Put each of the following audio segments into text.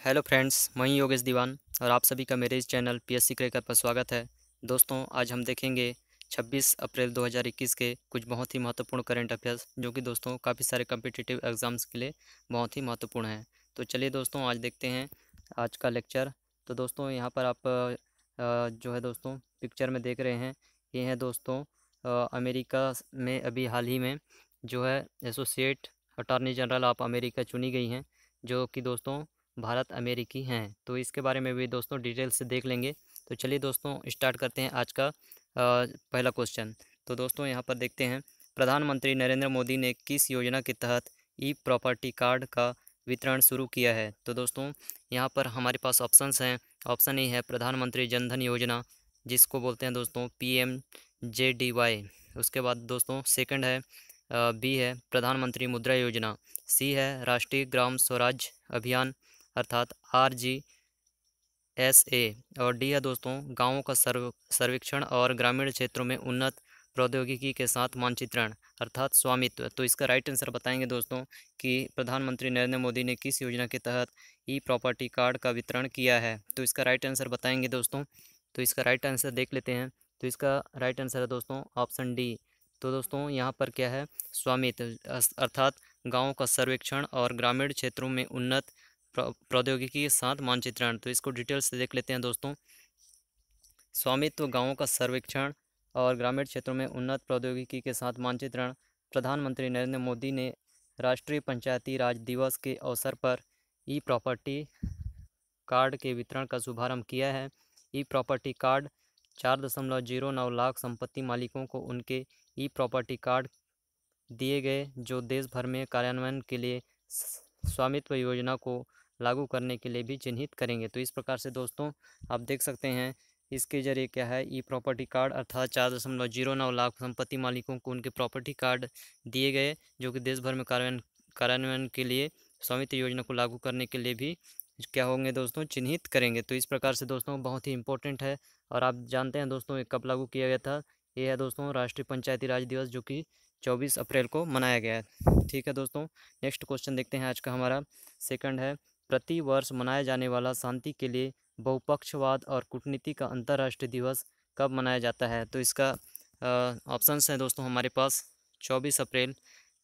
Hello friends, मैं हूं योगेश दीवान और आप सभी का मेरे इस चैनल पीएससी क्रैकर पर स्वागत है। दोस्तों, आज हम देखेंगे 26 अप्रैल 2021 के कुछ बहुत ही महत्वपूर्ण करंट अफेयर्स, जो कि दोस्तों काफ़ी सारे कम्पिटिटिव एग्जाम्स के लिए बहुत ही महत्वपूर्ण हैं। तो चलिए दोस्तों, आज देखते हैं आज का लेक्चर। तो दोस्तों, यहाँ पर आप जो है दोस्तों पिक्चर में देख रहे हैं, ये हैं दोस्तों अमेरिका में अभी हाल ही में जो है associate attorney general of America चुनी गई हैं, जो कि दोस्तों भारत अमेरिकी हैं। तो इसके बारे में भी दोस्तों डिटेल से देख लेंगे। तो चलिए दोस्तों, स्टार्ट करते हैं आज का पहला क्वेश्चन। तो दोस्तों, यहाँ पर देखते हैं, प्रधानमंत्री नरेंद्र मोदी ने किस योजना के तहत ई प्रॉपर्टी कार्ड का वितरण शुरू किया है। तो दोस्तों, यहाँ पर हमारे पास ऑप्शंस हैं। ऑप्शन ए है प्रधानमंत्री जन धन योजना, जिसको बोलते हैं दोस्तों PMJDY। उसके बाद दोस्तों सेकंड है बी है प्रधानमंत्री मुद्रा योजना। सी है राष्ट्रीय ग्राम स्वराज अभियान अर्थात RGSA। और डी है दोस्तों गांवों का सर्वेक्षण और ग्रामीण क्षेत्रों में उन्नत प्रौद्योगिकी के साथ मानचित्रण अर्थात स्वामित्व। तो इसका राइट आंसर बताएंगे दोस्तों कि प्रधानमंत्री नरेंद्र मोदी ने किस योजना के तहत ई प्रॉपर्टी कार्ड का वितरण किया है। तो इसका राइट आंसर बताएंगे दोस्तों। तो इसका राइट आंसर देख लेते हैं। तो इसका राइट आंसर है दोस्तों ऑप्शन डी। तो दोस्तों, यहाँ पर क्या है, स्वामित्व अर्थात गाँवों का सर्वेक्षण और ग्रामीण क्षेत्रों में उन्नत प्रौद्योगिकी के साथ मानचित्रण। तो इसको डिटेल से देख लेते हैं दोस्तों। स्वामित्व, गांवों का सर्वेक्षण और ग्रामीण क्षेत्रों में उन्नत प्रौद्योगिकी के साथ मानचित्रण। प्रधानमंत्री नरेंद्र मोदी ने राष्ट्रीय पंचायती राज दिवस के अवसर पर ई प्रॉपर्टी कार्ड के वितरण का शुभारंभ किया है। ई प्रॉपर्टी कार्ड 4.09 लाख संपत्ति मालिकों को उनके ई प्रॉपर्टी कार्ड दिए गए, जो देश भर में कार्यान्वयन के लिए स्वामित्व योजना को लागू करने के लिए भी चिन्हित करेंगे। तो इस प्रकार से दोस्तों आप देख सकते हैं, इसके जरिए क्या है, ई प्रॉपर्टी कार्ड अर्थात 4.09 लाख संपत्ति मालिकों को उनके प्रॉपर्टी कार्ड दिए गए, जो कि देश भर में कार्यान्वयन के लिए स्वामित्व योजना को लागू करने के लिए भी क्या होंगे दोस्तों, चिन्हित करेंगे। तो इस प्रकार से दोस्तों बहुत ही इंपॉर्टेंट है। और आप जानते हैं दोस्तों ये कब लागू किया गया था। ये है दोस्तों राष्ट्रीय पंचायती राज दिवस, जो कि 24 अप्रैल को मनाया गया है। ठीक है दोस्तों, नेक्स्ट क्वेश्चन देखते हैं आज का हमारा। सेकंड है, प्रति वर्ष मनाया जाने वाला शांति के लिए बहुपक्षवाद और कूटनीति का अंतर्राष्ट्रीय दिवस कब मनाया जाता है। तो इसका ऑप्शंस हैं दोस्तों हमारे पास 24 अप्रैल,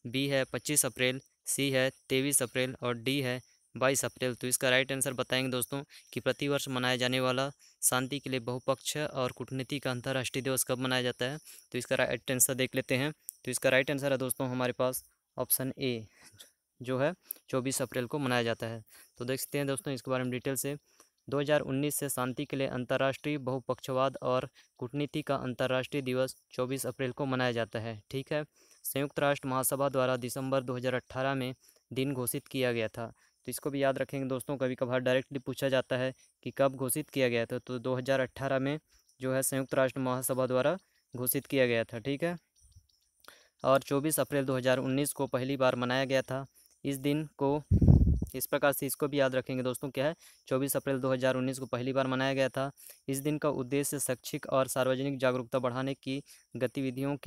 बी है 25 अप्रैल, सी है 23 अप्रैल और डी है 22 अप्रैल। तो इसका राइट आंसर बताएंगे दोस्तों कि प्रतिवर्ष मनाया जाने वाला शांति के लिए बहुपक्ष और कूटनीति का अंतर्राष्ट्रीय दिवस कब मनाया जाता है। तो इसका राइट आंसर देख लेते हैं। तो इसका राइट आंसर है दोस्तों हमारे पास ऑप्शन ए, जो है 24 अप्रैल को मनाया जाता है। तो देख सकते हैं दोस्तों इसके बारे में डिटेल से। 2019 से शांति के लिए अंतर्राष्ट्रीय बहुपक्षवाद और कूटनीति का अंतर्राष्ट्रीय दिवस 24 अप्रैल को मनाया जाता है। ठीक है, संयुक्त राष्ट्र महासभा द्वारा दिसंबर 2018 में दिन घोषित किया गया था। तो इसको भी याद रखेंगे दोस्तों, कभी कभार डायरेक्टली पूछा जाता है कि कब घोषित किया गया था। तो 2018 में जो है संयुक्त राष्ट्र महासभा द्वारा घोषित किया गया था। ठीक है, और 24 अप्रैल 2019 को पहली बार मनाया गया था। इस दिन को इस प्रकार से इसको भी याद रखेंगे दोस्तों, क्या है, 24 अप्रैल 2019 को पहली बार मनाया गया था। इस दिन का उद्देश्य शैक्षिक और सार्वजनिक जागरूकता बढ़ाने की गतिविधियों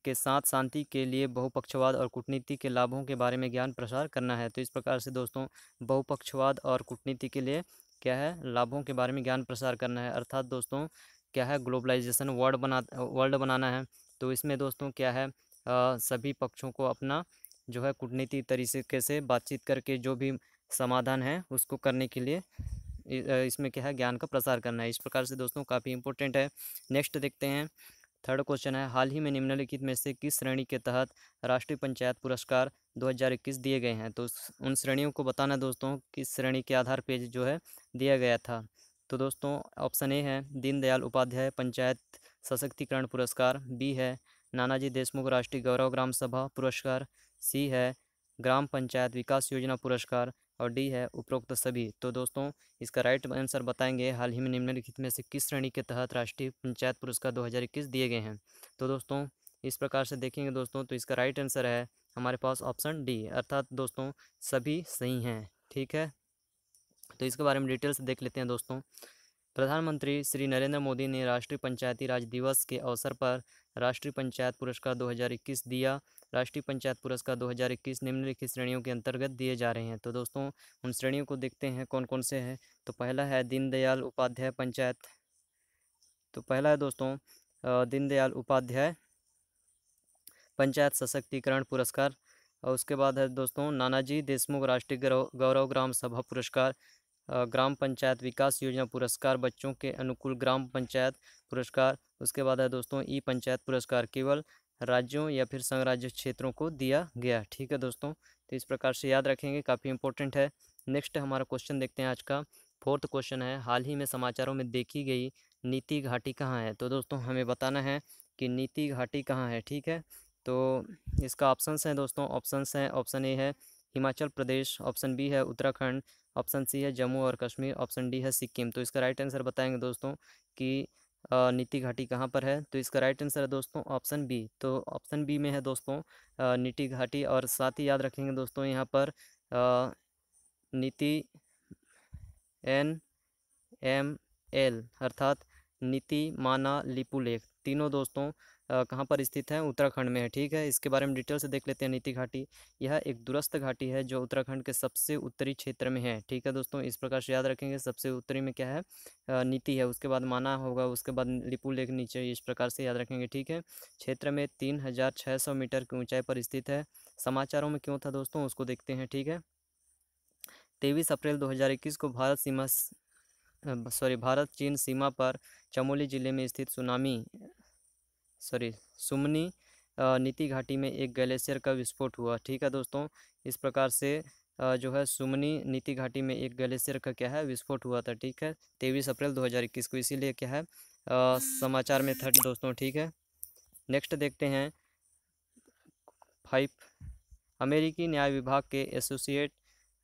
के साथ शांति के लिए बहुपक्षवाद और कूटनीति के लाभों के बारे में ज्ञान प्रसार करना है। तो इस प्रकार से दोस्तों बहुपक्षवाद और कूटनीति के लिए क्या है, लाभों के बारे में ज्ञान प्रसार करना है, अर्थात दोस्तों क्या है, ग्लोबलाइजेशन वर्ल्ड बनाना है। तो इसमें दोस्तों क्या है, सभी पक्षों को अपना जो है कूटनीति तरीके से बातचीत करके जो भी समाधान है उसको करने के लिए इसमें क्या है, ज्ञान का प्रसार करना है। इस प्रकार से दोस्तों काफ़ी इंपॉर्टेंट है। नेक्स्ट देखते हैं, थर्ड क्वेश्चन है, हाल ही में निम्नलिखित में से किस श्रेणी के तहत राष्ट्रीय पंचायत पुरस्कार 2021 दिए गए हैं। तो उन श्रेणियों को बताना दोस्तों किस श्रेणी के आधार पे जो है दिया गया था। तो दोस्तों ऑप्शन ए है दीनदयाल उपाध्याय पंचायत सशक्तिकरण पुरस्कार, बी है नानाजी देशमुख राष्ट्रीय गौरव ग्राम सभा पुरस्कार, सी है ग्राम पंचायत विकास योजना पुरस्कार और डी है उपरोक्त सभी। तो दोस्तों इसका राइट आंसर बताएंगे, हाल ही में निम्नलिखित में से किस श्रेणी के तहत राष्ट्रीय पंचायत पुरस्कार 2021 दिए गए हैं। तो दोस्तों इस प्रकार से देखेंगे दोस्तों, तो इसका राइट आंसर है हमारे पास ऑप्शन डी, अर्थात दोस्तों सभी सही हैं। ठीक है, तो इसके बारे में डिटेल से देख लेते हैं दोस्तों। प्रधानमंत्री श्री नरेंद्र मोदी ने राष्ट्रीय पंचायती राज दिवस के अवसर पर राष्ट्रीय पंचायत पुरस्कार 2021 दिया। राष्ट्रीय पंचायत पुरस्कार 2021 निम्नलिखित श्रेणियों के अंतर्गत दिए जा रहे हैं। तो दोस्तों उन श्रेणियों को देखते हैं कौन कौन से हैं। तो पहला है दीनदयाल उपाध्याय पंचायत, तो पहला है दोस्तों दीनदयाल उपाध्याय पंचायत सशक्तिकरण पुरस्कार। और उसके बाद है दोस्तों नानाजी देशमुख राष्ट्रीय गौरव ग्राम सभा पुरस्कार, ग्राम पंचायत विकास योजना पुरस्कार, बच्चों के अनुकूल ग्राम पंचायत पुरस्कार। उसके बाद है दोस्तों ई पंचायत पुरस्कार केवल राज्यों या फिर संघ राज्य क्षेत्रों को दिया गया। ठीक है दोस्तों, तो इस प्रकार से याद रखेंगे, काफ़ी इंपॉर्टेंट है। नेक्स्ट हमारा क्वेश्चन देखते हैं आज का। फोर्थ क्वेश्चन है, हाल ही में समाचारों में देखी गई नीति घाटी कहाँ है। तो दोस्तों हमें बताना है कि नीति घाटी कहाँ है। ठीक है, तो इसका ऑप्शंस हैं दोस्तों, ऑप्शंस हैं, ऑप्शन ए है हिमाचल प्रदेश, ऑप्शन बी है उत्तराखंड, ऑप्शन सी है जम्मू और कश्मीर, ऑप्शन डी है सिक्किम। तो इसका राइट आंसर बताएंगे दोस्तों कि नीति घाटी कहाँ पर है। तो इसका राइट आंसर है दोस्तों ऑप्शन बी। तो ऑप्शन बी में है दोस्तों नीति घाटी। और साथ ही याद रखेंगे दोस्तों यहाँ पर नीति NML अर्थात नीति माना लिपुलेख, तीनों दोस्तों कहाँ पर स्थित है, उत्तराखंड में है। ठीक है, इसके बारे में डिटेल से देख लेते हैं। नीति घाटी यह एक दूरस्थ घाटी है जो उत्तराखंड के सबसे उत्तरी क्षेत्र में है। ठीक है दोस्तों, इस प्रकार से याद रखेंगे, सबसे उत्तरी में क्या है, नीति है, उसके बाद माना होगा, उसके बाद लिपुलेख नीचे, इस प्रकार से याद रखेंगे। ठीक है, क्षेत्र में 3600 मीटर की ऊंचाई पर स्थित है। समाचारों में क्यों था दोस्तों, उसको देखते हैं। ठीक है, 23 अप्रैल 2021 को भारत चीन सीमा पर चमोली जिले में स्थित सुमनी नीति घाटी में एक ग्लेशियर का विस्फोट हुआ। ठीक है दोस्तों, इस प्रकार से जो है सुमनी नीति घाटी में एक ग्लेशियर का क्या है, विस्फोट हुआ था। ठीक है, 23 अप्रैल 2021 को, इसीलिए क्या है समाचार में था दोस्तों। ठीक है, नेक्स्ट देखते हैं 5। अमेरिकी न्याय विभाग के एसोसिएट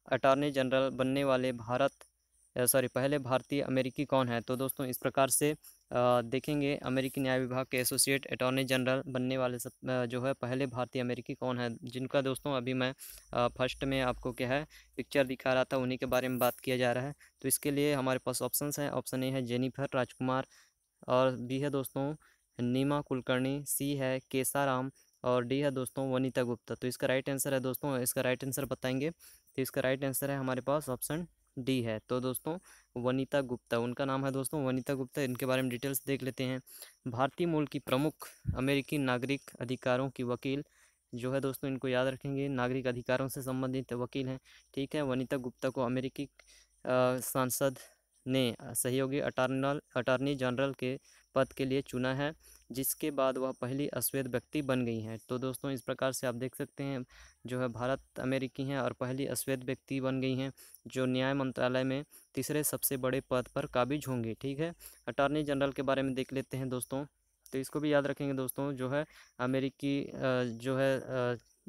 अटॉर्नी जनरल बनने वाले पहले भारतीय अमेरिकी कौन है। तो दोस्तों इस प्रकार से देखेंगे, अमेरिकी न्याय विभाग के एसोसिएट अटॉर्नी जनरल बनने वाले जो है पहले भारतीय अमेरिकी कौन है, जिनका दोस्तों अभी मैं फर्स्ट में आपको क्या है पिक्चर दिखा रहा था, उन्हीं के बारे में बात किया जा रहा है। तो इसके लिए हमारे पास ऑप्शंस हैं। ऑप्शन ए है जेनिफर राजकुमार, और बी है दोस्तों नीमा कुलकर्णी, सी है केसाराम, और डी है दोस्तों वनीता गुप्ता। तो इसका राइट आंसर है दोस्तों, इसका राइट आंसर बताएंगे। तो इसका राइट आंसर है हमारे पास ऑप्शन डी है। तो दोस्तों वनीता गुप्ता उनका नाम है दोस्तों, वनीता गुप्ता। इनके बारे में डिटेल्स देख लेते हैं। भारतीय मूल की प्रमुख अमेरिकी नागरिक अधिकारों की वकील जो है दोस्तों, इनको याद रखेंगे, नागरिक अधिकारों से संबंधित वकील हैं। ठीक है, वनीता गुप्ता को अमेरिकी सांसद ने सहयोगी अटॉर्नी जनरल के पद के लिए चुना है, जिसके बाद वह पहली अश्वेत व्यक्ति बन गई हैं। तो दोस्तों इस प्रकार से आप देख सकते हैं, जो है भारत अमेरिकी हैं और पहली अश्वेत व्यक्ति बन गई हैं, जो न्याय मंत्रालय में तीसरे सबसे बड़े पद पर काबिज होंगी। ठीक है, अटॉर्नी जनरल के बारे में देख लेते हैं दोस्तों। तो इसको भी याद रखेंगे दोस्तों, जो है अमेरिकी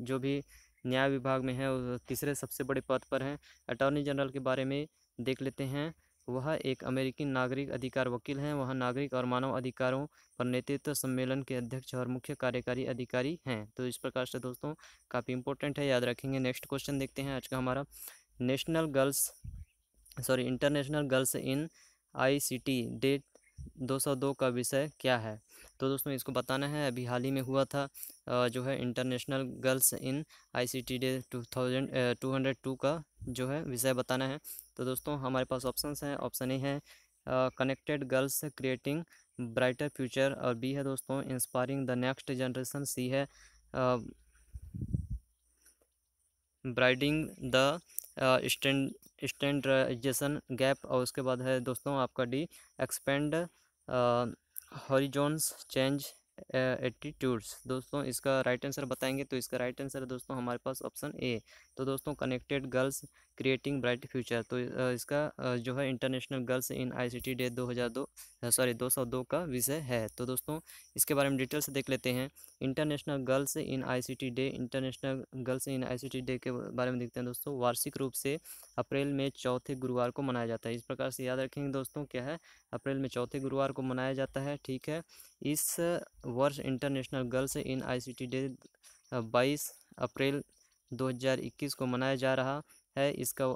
जो भी न्याय विभाग में है वो तीसरे सबसे बड़े पद पर हैं। अटॉर्नी जनरल के बारे में देख लेते हैं, वह एक अमेरिकी नागरिक अधिकार वकील हैं। वह नागरिक और मानव अधिकारों पर नेतृत्व सम्मेलन के अध्यक्ष और मुख्य कार्यकारी अधिकारी हैं। तो इस प्रकार से दोस्तों काफ़ी इंपॉर्टेंट है, याद रखेंगे। नेक्स्ट क्वेश्चन देखते हैं आज का हमारा। International girls in ICT day 202 का विषय क्या है। तो दोस्तों इसको बताना है, अभी हाल ही में हुआ था जो है international girls in ICT day 202 का जो है विषय बताना है। तो दोस्तों हमारे पास ऑप्शंस हैं। ऑप्शन ए है connected girls creating brighter future, और बी है दोस्तों इंस्पायरिंग द नेक्स्ट जनरेशन, सी है ब्राइडिंग द स्टैंडर्डाइजेशन गैप, और उसके बाद है दोस्तों आपका D expand horizons change attitudes. दोस्तों इसका राइट आंसर बताएंगे। तो इसका राइट आंसर है दोस्तों हमारे पास ऑप्शन ए। तो दोस्तों connected girls creating bright future, तो इसका जो है international girls in ICT day 202 का विषय है। तो दोस्तों इसके बारे में डिटेल से देख लेते हैं। International girls in ICT day के बारे में देखते हैं दोस्तों। वार्षिक रूप से अप्रैल में चौथे गुरुवार को मनाया जाता है। इस प्रकार से याद रखेंगे दोस्तों, क्या है अप्रैल में चौथे गुरुवार को मनाया जाता है। ठीक है, इस वर्ष international girls in ICT day 22 अप्रैल 2021 को मनाया जा रहा है। इसका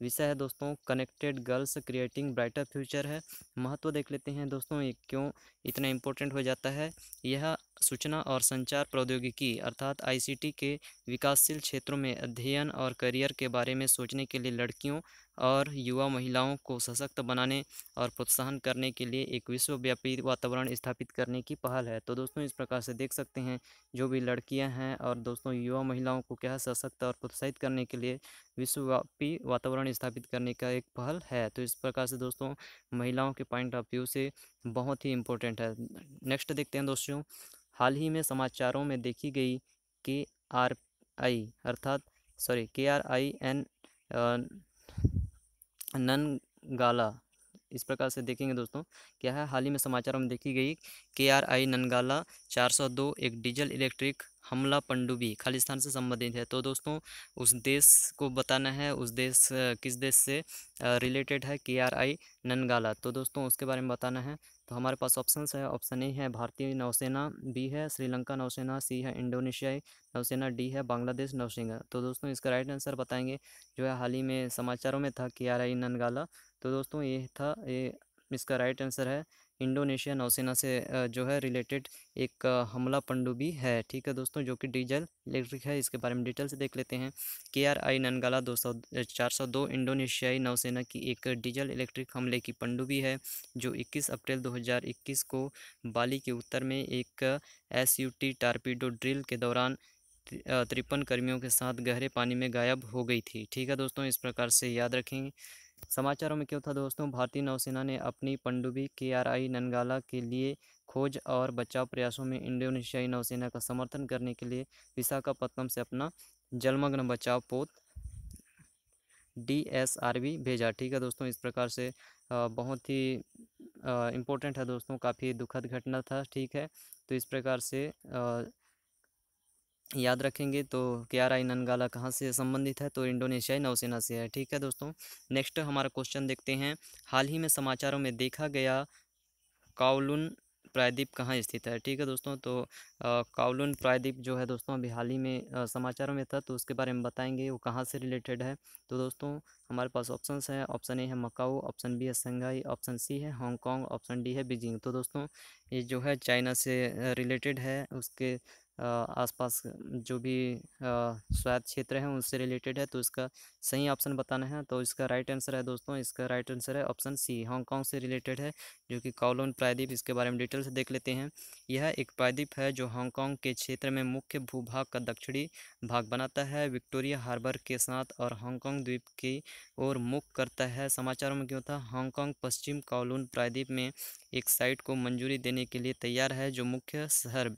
विषय है दोस्तों connected girls creating brighter future है। महत्व देख लेते हैं दोस्तों, ये क्यों इतना इम्पोर्टेंट हो जाता है। यह सूचना और संचार प्रौद्योगिकी अर्थात आईसीटी के विकासशील क्षेत्रों में अध्ययन और करियर के बारे में सोचने के लिए लड़कियों और युवा महिलाओं को सशक्त बनाने और प्रोत्साहन करने के लिए एक विश्वव्यापी वातावरण स्थापित करने की पहल है। तो दोस्तों इस प्रकार से देख सकते हैं, जो भी लड़कियां हैं और दोस्तों युवा महिलाओं को क्या है सशक्त और प्रोत्साहित करने के लिए विश्वव्यापी वातावरण स्थापित करने का एक पहल है। तो इस प्रकार से दोस्तों महिलाओं के पॉइंट ऑफ व्यू से बहुत ही इम्पोर्टेंट है। नेक्स्ट देखते हैं दोस्तों, हाल ही में समाचारों में देखी गई के आर आई अर्थात KRIN ननगाला। इस प्रकार से देखेंगे दोस्तों, क्या है हाल ही में समाचारों में देखी गई KRI ननगाला 402 एक डीजल इलेक्ट्रिक हमला पनडुब्बी खालिस्तान से संबंधित है। तो दोस्तों उस देश को बताना है, उस देश किस देश से रिलेटेड है KRI ननगाला, तो दोस्तों उसके बारे में बताना है। तो हमारे पास ऑप्शंस है, ऑप्शन ए है भारतीय नौसेना, बी है श्रीलंका नौसेना, सी है इंडोनेशियाई नौसेना, डी है बांग्लादेश नौसेना। तो दोस्तों इसका राइट आंसर बताएंगे, जो है हाल ही में समाचारों में था KRI ननगाला। तो दोस्तों ये था, ये इसका राइट आंसर है इंडोनेशिया नौसेना से जो है रिलेटेड एक हमला पनडुब्बी है। ठीक है दोस्तों, जो कि डीजल इलेक्ट्रिक है। इसके बारे में डिटेल से देख लेते हैं। KRI ननगाला 402 इंडोनेशियाई नौसेना की एक डीजल इलेक्ट्रिक हमले की पनडुब्बी है, जो 21 अप्रैल 2021 को बाली के उत्तर में एक SUT टारपीडो ड्रिल के दौरान 53 कर्मियों के साथ गहरे पानी में गायब हो गई थी। ठीक है दोस्तों, इस प्रकार से याद रखेंगे। समाचारों में क्यों था दोस्तों, भारतीय नौसेना ने अपनी पनडुब्बी KRI ननगाला के लिए खोज और बचाव प्रयासों में इंडोनेशियाई नौसेना का समर्थन करने के लिए विशाखापत्तनम से अपना जलमग्न बचाव पोत DSRV भेजा। ठीक है दोस्तों, इस प्रकार से बहुत ही इम्पोर्टेंट है दोस्तों, काफ़ी दुखद घटना था। ठीक है, तो इस प्रकार से याद रखेंगे। तो KRI ननगाला कहाँ से संबंधित है, तो इंडोनेशियाई नौसेना से है। ठीक है दोस्तों, नेक्स्ट हमारा क्वेश्चन देखते हैं। हाल ही में समाचारों में देखा गया काओलुन प्रायद्वीप कहाँ स्थित है। ठीक है दोस्तों, तो काओलुन प्रायद्वीप जो है दोस्तों अभी हाल ही में समाचारों में था, तो उसके बारे में बताएंगे वो कहाँ से रिलेटेड है। तो दोस्तों हमारे पास ऑप्शंस हैं, ऑप्शन ए है मकाऊ, ऑप्शन बी है शंघाई, ऑप्शन सी है हांगकांग, ऑप्शन डी है बीजिंग। तो दोस्तों ये जो है चाइना से रिलेटेड है, उसके आसपास जो भी स्वायत्त क्षेत्र हैं उनसे रिलेटेड है। तो इसका सही ऑप्शन बताना है, तो इसका राइट आंसर है दोस्तों, इसका राइट आंसर है ऑप्शन सी, हांगकांग से रिलेटेड है, जो कि काओलुन प्रायद्वीप। इसके बारे में डिटेल से देख लेते हैं। यह एक प्रायद्वीप है जो हांगकांग के क्षेत्र में मुख्य भूभाग का दक्षिणी भाग बनाता है, विक्टोरिया हार्बर के साथ और हांगकांग द्वीप की ओर मुख करता है। समाचारों में क्यों था, हांगकांग पश्चिम काओलुन प्रायद्वीप में एक साइट को मंजूरी देने के लिए तैयार है, जो मुख्य शहर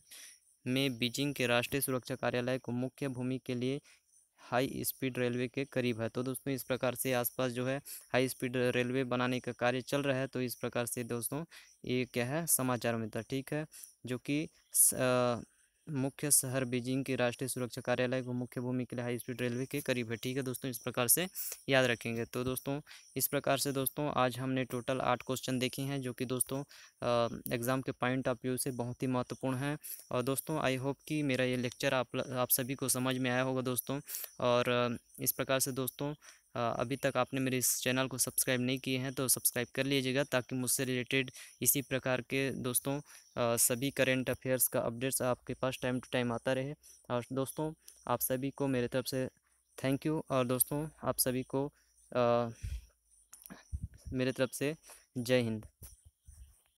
में बीजिंग के राष्ट्रीय सुरक्षा कार्यालय को मुख्य भूमि के लिए हाई स्पीड रेलवे के करीब है। तो दोस्तों इस प्रकार से आसपास जो है हाई स्पीड रेलवे बनाने का कार्य चल रहा है। तो इस प्रकार से दोस्तों ये क्या है समाचार में था। ठीक है, जो कि मुख्य शहर बीजिंग के राष्ट्रीय सुरक्षा कार्यालय को मुख्य भूमि के लिए हाई स्पीड रेलवे के करीब है। ठीक है दोस्तों, इस प्रकार से याद रखेंगे। तो दोस्तों इस प्रकार से दोस्तों आज हमने टोटल 8 क्वेश्चन देखे हैं, जो कि दोस्तों एग्ज़ाम के पॉइंट ऑफ व्यू से बहुत ही महत्वपूर्ण है। और दोस्तों आई होप कि मेरा ये लेक्चर आप सभी को समझ में आया होगा दोस्तों। और इस प्रकार से दोस्तों अभी तक आपने मेरे इस चैनल को सब्सक्राइब नहीं किए हैं तो सब्सक्राइब कर लीजिएगा, ताकि मुझसे रिलेटेड इसी प्रकार के दोस्तों सभी करेंट अफेयर्स का अपडेट्स आपके पास टाइम टू टाइम आता रहे। और दोस्तों आप सभी को मेरे तरफ से थैंक यू, और दोस्तों आप सभी को मेरे तरफ से जय हिंद।